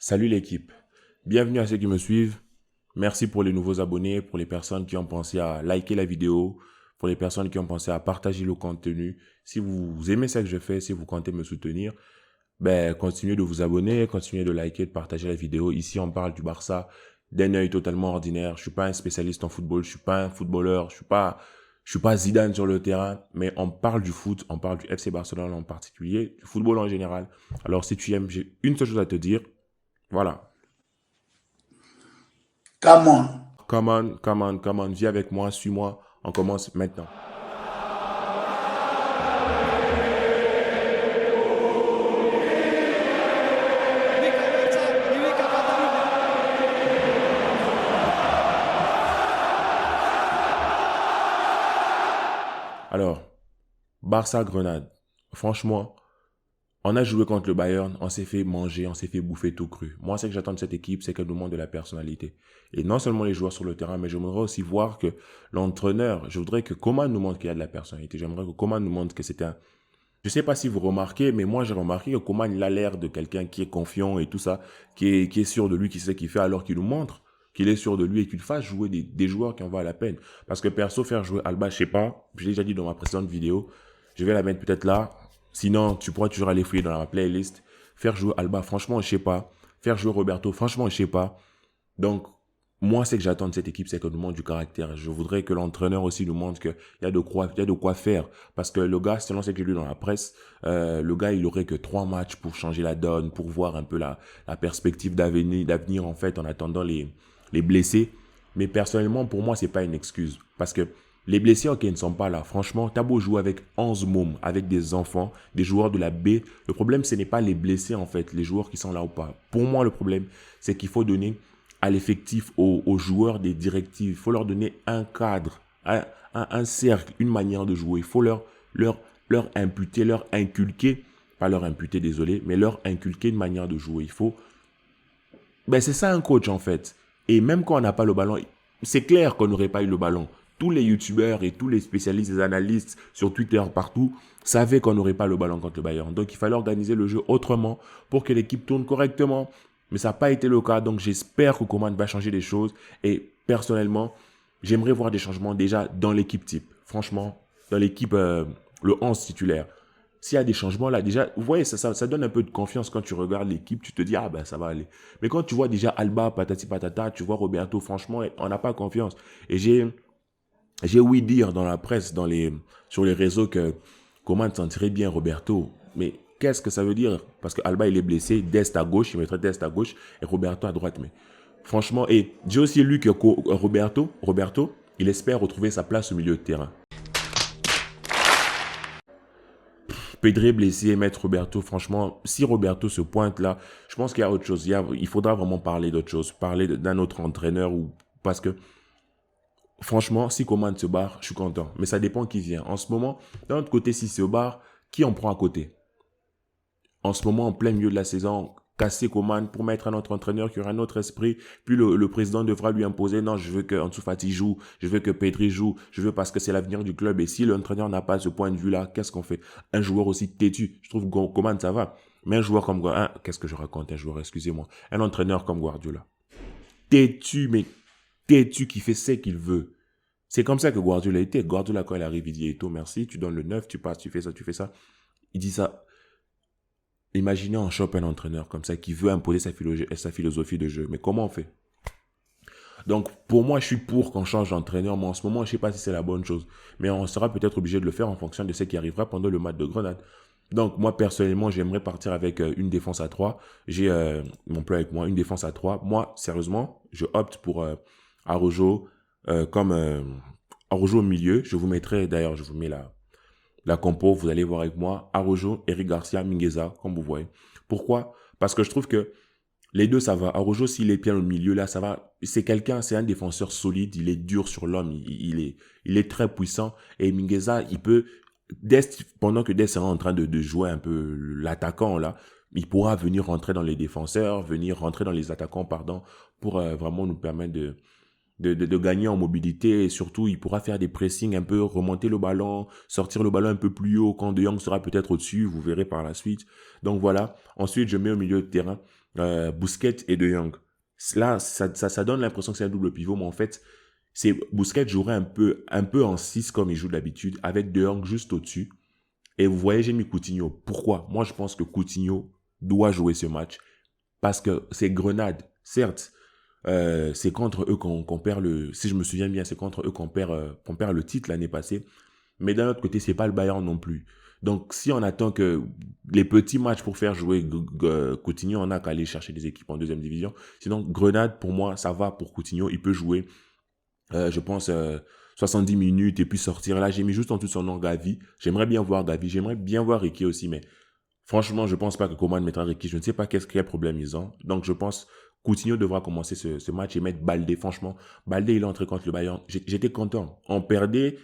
Salut l'équipe, bienvenue à ceux qui me suivent. Merci pour les nouveaux abonnés, pour les personnes qui ont pensé à liker la vidéo, pour les personnes qui ont pensé à partager le contenu. Si vous aimez ce que je fais, si vous comptez me soutenir, continuez de vous abonner, continuez de liker, de partager la vidéo. Ici, on parle du Barça d'un œil totalement ordinaire. Je suis pas un spécialiste en football, je suis pas un footballeur, je suis pas Zidane sur le terrain, mais on parle du foot, on parle du FC Barcelone en particulier, du football en général. Alors si tu aimes, j'ai une seule chose à te dire, voilà. Come on. Come on, come on, come on, viens avec moi, suis-moi, on commence maintenant. Mikel Arteta y Mikel Catalunya. Alors, Barça-Grenade, franchement, on a joué contre le Bayern, on s'est fait manger, on s'est fait bouffer tout cru. Moi, ce que j'attends de cette équipe, c'est qu'elle nous montre de la personnalité. Et non seulement les joueurs sur le terrain, mais j'aimerais aussi voir que l'entraîneur, je voudrais que Coman nous montre qu'il y a de la personnalité. J'aimerais que Coman nous montre que c'est un... Je sais pas si vous remarquez, mais moi j'ai remarqué que Coman, il a l'air de quelqu'un qui est confiant et tout ça, qui est sûr de lui, qui sait ce qu'il fait, alors qu'il nous montre qu'il est sûr de lui et qu'il fasse jouer des joueurs qui en valent la peine. Parce que perso, faire jouer Alba, je sais pas, je l'ai déjà dit dans ma précédente vidéo, je vais la mettre peut-être là, sinon tu pourras toujours aller fouiller dans la playlist. Faire jouer Alba, franchement, je sais pas. Faire jouer Roberto, franchement, je sais pas. Donc, moi, ce que j'attends de cette équipe, c'est qu'elle nous montre du caractère. Je voudrais que l'entraîneur aussi nous montre qu'il y a de quoi faire. Parce que le gars, selon ce que j'ai lu dans la presse, le gars, il aurait que 3 matchs pour changer la donne, pour voir un peu la perspective d'avenir, en fait, en attendant les blessés. Mais personnellement, pour moi, c'est pas une excuse. Parce que les blessés, ok, ne sont pas là. Franchement, t'as beau jouer avec 11 mômes, avec des enfants, des joueurs de la B. Le problème, ce n'est pas les blessés, en fait, les joueurs qui sont là ou pas. Pour moi, le problème, c'est qu'il faut donner à l'effectif, aux joueurs des directives. Il faut leur donner un cadre, un cercle, une manière de jouer. Il faut leur imputer, leur inculquer, pas leur imputer, désolé, mais leur inculquer une manière de jouer. C'est ça un coach en fait. Et même quand on n'a pas le ballon, c'est clair qu'on n'aurait pas eu le ballon. Tous les youtubeurs et tous les spécialistes, les analystes sur Twitter, partout, savaient qu'on n'aurait pas le ballon contre le Bayern. Donc il fallait organiser le jeu autrement pour que l'équipe tourne correctement. Mais ça n'a pas été le cas, donc j'espère que Coman va changer des choses. Et personnellement, j'aimerais voir des changements déjà dans l'équipe type. Franchement, dans l'équipe, le 11 titulaire. S'il y a des changements là, déjà, vous voyez, ça donne un peu de confiance quand tu regardes l'équipe, tu te dis, ah ben ça va aller. Mais quand tu vois déjà Alba, patati patata, tu vois Roberto, franchement, on n'a pas confiance. Et j'ai ouï dire dans la presse, sur les réseaux que Coman sentirait bien Roberto. Mais qu'est-ce que ça veut dire? Parce que Alba, il est blessé, Dest à gauche, il mettrait Dest à gauche et Roberto à droite. Mais franchement, et j'ai aussi lu que Roberto, il espère retrouver sa place au milieu de terrain. Pedri blessé, mettre Roberto, franchement, si Roberto se pointe là, je pense qu'il y a autre chose. Il faudra vraiment parler d'autre chose, parler d'un autre entraîneur ou parce que franchement, si Coman se barre, je suis content. Mais ça dépend qui vient. En ce moment, d'un autre côté, si se barre, qui en prend à côté? En ce moment, en plein milieu de la saison, casser Coman pour mettre un autre entraîneur qui aura un autre esprit, puis le président devra lui imposer, non, je veux que Ansu Fati joue, je veux que Pedri joue, je veux parce que c'est l'avenir du club. Et si l'entraîneur n'a pas ce point de vue-là, qu'est-ce qu'on fait? Un joueur aussi têtu, je trouve que Coman, ça va. Mais un joueur comme Guardiola, qu'est-ce que je raconte, un joueur, excusez-moi, un entraîneur comme Guardiola, têtu, mais têtu, qui fait ce qu'il veut. C'est comme ça que Guardiola était. Guardiola, quand il arrive, il dit, Eto, merci, tu donnes le 9, tu passes, tu fais ça, tu fais ça. Il dit ça. Imaginez on chope un entraîneur comme ça qui veut imposer sa philosophie de jeu. Mais comment on fait? Donc, pour moi, je suis pour qu'on change d'entraîneur, mais en ce moment, je ne sais pas si c'est la bonne chose. Mais on sera peut-être obligé de le faire en fonction de ce qui arrivera pendant le match de Grenade. Donc, moi, personnellement, j'aimerais partir avec une défense à 3. J'ai mon plan avec moi, une défense à 3. Moi, sérieusement, je opte pour Araujo comme Araujo au milieu. Je vous mettrai, d'ailleurs, je vous mets la compo, vous allez voir avec moi, Araujo, Eric Garcia, Mingueza, comme vous voyez. Pourquoi? Parce que je trouve que les deux, ça va. Araujo, s'il est bien au milieu, là, ça va. C'est un défenseur solide, il est dur sur l'homme, il est très puissant. Et Mingueza, il peut, pendant que Dest sera en train de jouer un peu l'attaquant, là, il pourra venir rentrer dans les défenseurs, venir rentrer dans les attaquants, pardon, pour vraiment nous permettre de gagner en mobilité et surtout il pourra faire des pressings un peu, remonter le ballon, sortir le ballon un peu plus haut quand De Jong sera peut-être au-dessus, vous verrez par la suite. Donc voilà, ensuite je mets au milieu de terrain Busquets et De Jong. Là, ça donne l'impression que c'est un double pivot, mais en fait, Busquets jouerait un peu en 6 comme il joue d'habitude, avec De Jong juste au-dessus. Et vous voyez, j'ai mis Coutinho. Pourquoi? Moi, je pense que Coutinho doit jouer ce match parce que c'est Grenade, certes. C'est contre eux qu'on perd le. Si je me souviens bien, c'est contre eux qu'on perd le titre l'année passée. Mais d'un autre côté, c'est pas le Bayern non plus. Donc, si on attend que les petits matchs pour faire jouer Coutinho, on n'a qu'à aller chercher des équipes en deuxième division. Sinon, Grenade, pour moi, ça va pour Coutinho. Il peut jouer, je pense, 70 minutes et puis sortir. Là, j'ai mis juste en dessous de son nom Gavi. J'aimerais bien voir Gavi. J'aimerais bien voir Ricky aussi, mais franchement, je pense pas que Coman mettra Ricky. Je ne sais pas quel problème ils ont. Donc, je pense Coutinho devra commencer ce match et mettre Baldé. Franchement, Baldé, il est entré contre le Bayern. J'étais content. On perdait.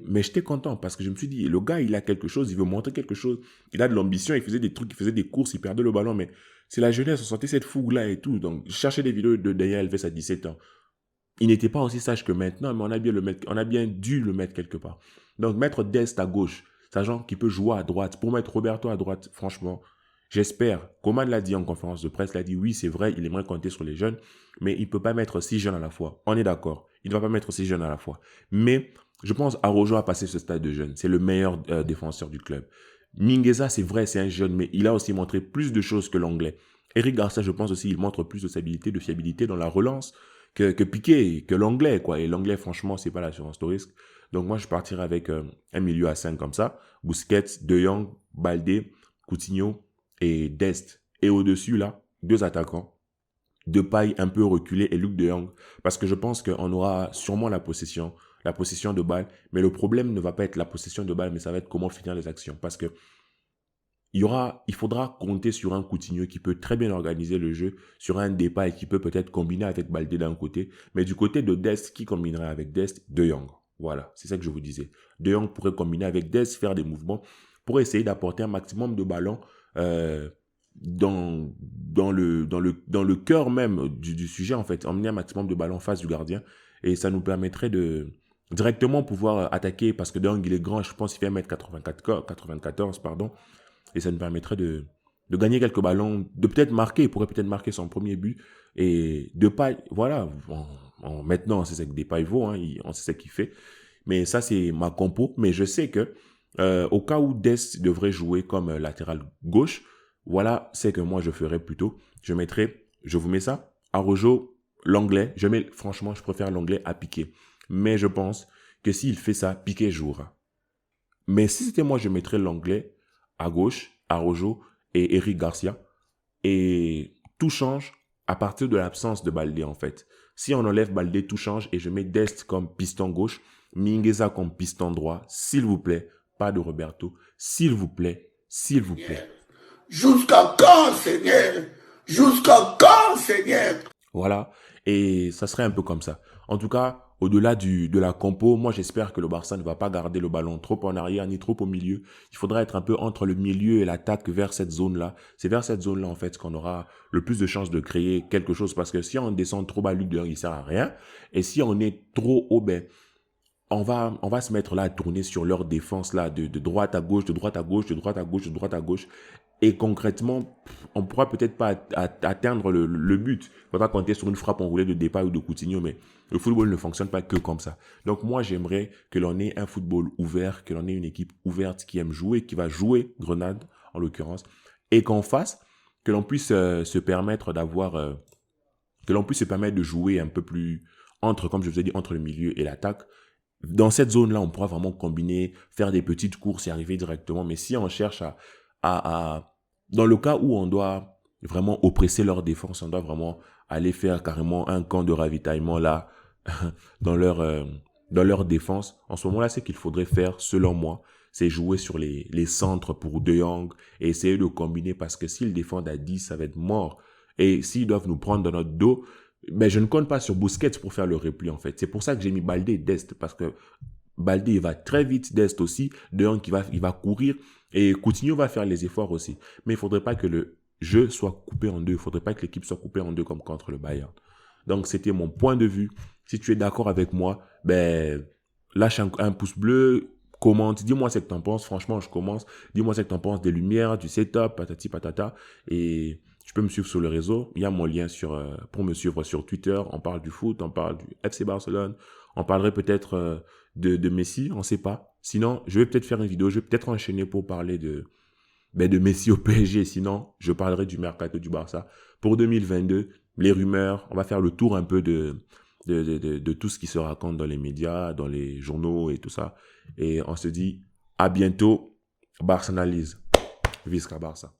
Mais j'étais content parce que je me suis dit, le gars, il a quelque chose, il veut montrer quelque chose. Il a de l'ambition, il faisait des trucs, il faisait des courses, il perdait le ballon. Mais c'est la jeunesse, on sentait cette fougue-là et tout. Donc, je cherchais des vidéos de Daniel Alves à 17 ans. Il n'était pas aussi sage que maintenant, mais on a bien dû le mettre quelque part. Donc, mettre Dest à gauche, sachant qu'il peut jouer à droite, pour mettre Roberto à droite, franchement, j'espère. Coman l'a dit en conférence de presse, il a dit oui, c'est vrai, il aimerait compter sur les jeunes, mais il ne peut pas mettre 6 jeunes à la fois. On est d'accord, il ne va pas mettre 6 jeunes à la fois. Mais je pense Araujo a passé ce stade de jeune. C'est le meilleur défenseur du club. Mingueza, c'est vrai, c'est un jeune, mais il a aussi montré plus de choses que l'anglais. Eric Garcia, je pense aussi, il montre plus de stabilité, de fiabilité dans la relance que Piqué, que l'anglais, quoi. Et l'anglais, franchement, c'est pas l'assurance de risque. Donc moi, je partirais avec un milieu à 5 comme ça. Busquets, De Jong, Baldé, Coutinho et Dest. Et au-dessus, là, 2 attaquants. Depay un peu reculé et Luc De Jong. Parce que je pense qu'on aura sûrement la possession de balle. Mais le problème ne va pas être la possession de balle, mais ça va être comment finir les actions. Parce que il faudra compter sur un Coutinho qui peut très bien organiser le jeu, sur un Depay qui peut peut-être combiner avec Baldé d'un côté, mais du côté de Dest, qui combinerait avec Dest? De Jong. Voilà, c'est ça que je vous disais. De Jong pourrait combiner avec Dest, faire des mouvements, pour essayer d'apporter un maximum de ballons dans le cœur même du sujet, en fait, emmener un maximum de ballons face du gardien, et ça nous permettrait de directement pouvoir attaquer, parce que De Jong, il est grand, je pense qu'il fait 1m94, pardon, et ça nous permettrait de gagner quelques ballons, de peut-être marquer, il pourrait peut-être marquer son premier but. Et Depay, voilà, maintenant on sait ce que Depay vaut, hein, on sait ce qu'il fait. Mais ça c'est ma compo, mais je sais que au cas où Dest devrait jouer comme latéral gauche, voilà, c'est que moi je ferais plutôt, je vous mets ça, Araujo, l'anglais, franchement je préfère l'anglais à Piqué. Mais je pense que s'il fait ça, Piqué jouera. Mais si c'était moi, je mettrais l'anglais à gauche, Araujo et Eric Garcia. Et tout change à partir de l'absence de Baldé, en fait. Si on enlève Baldé, tout change et je mets Dest comme piston gauche, Mingueza comme piston droit, s'il vous plaît, pas de Roberto, s'il vous plaît, s'il vous plaît. Jusqu'à quand, Seigneur? Jusqu'à quand, Seigneur? Voilà, et ça serait un peu comme ça. En tout cas, au-delà de la compo, moi j'espère que le Barça ne va pas garder le ballon trop en arrière ni trop au milieu. Il faudra être un peu entre le milieu et l'attaque vers cette zone-là. C'est vers cette zone-là en fait qu'on aura le plus de chances de créer quelque chose, parce que si on descend trop bas, Luc de Jong, il sert à rien. Et si on est trop haut, ben on va se mettre là à tourner sur leur défense là, de droite à gauche, de droite à gauche, de droite à gauche, de droite à gauche. Et concrètement, on pourra peut-être pas atteindre le but. Il faudra compter sur une frappe enroulée de Depay ou de Coutinho, mais le football ne fonctionne pas que comme ça. Donc moi, j'aimerais que l'on ait un football ouvert, que l'on ait une équipe ouverte qui aime jouer, qui va jouer Grenade en l'occurrence, et qu'en face, que l'on puisse se permettre de jouer un peu plus comme je vous ai dit, entre le milieu et l'attaque. Dans cette zone-là, on pourra vraiment combiner, faire des petites courses et arriver directement. Mais si on cherche dans le cas où on doit vraiment oppresser leur défense, on doit vraiment aller faire carrément un camp de ravitaillement là, dans leur défense. En ce moment-là, ce qu'il faudrait faire, selon moi, c'est jouer sur les centres pour De Jong et essayer de combiner, parce que s'ils défendent à 10, ça va être mort. Et s'ils doivent nous prendre dans notre dos, ben je ne compte pas sur Busquets pour faire le repli en fait. C'est pour ça que j'ai mis Baldé et Dest, parce que Baldé il va très vite, Dest aussi, De Jong il va courir et Coutinho va faire les efforts aussi. Mais il ne faudrait pas que le jeu soit coupé en deux, il ne faudrait pas que l'équipe soit coupée en deux comme contre le Bayern. Donc c'était mon point de vue. Si tu es d'accord avec moi, ben lâche un pouce bleu, commente, dis-moi ce que tu en penses. Franchement, je commence. Dis-moi ce que tu en penses des lumières, du setup, patati patata. Et Tu peux me suivre sur le réseau. Il y a mon lien pour me suivre sur Twitter. On parle du foot, on parle du FC Barcelone. On parlerait peut-être de Messi, on ne sait pas. Sinon, je vais peut-être faire une vidéo. Je vais peut-être enchaîner pour parler de Messi au PSG. Sinon, je parlerai du mercato du Barça. Pour 2022, les rumeurs, on va faire le tour un peu de tout ce qui se raconte dans les médias, dans les journaux et tout ça. Et on se dit à bientôt. Barça analyse. Visca Barça.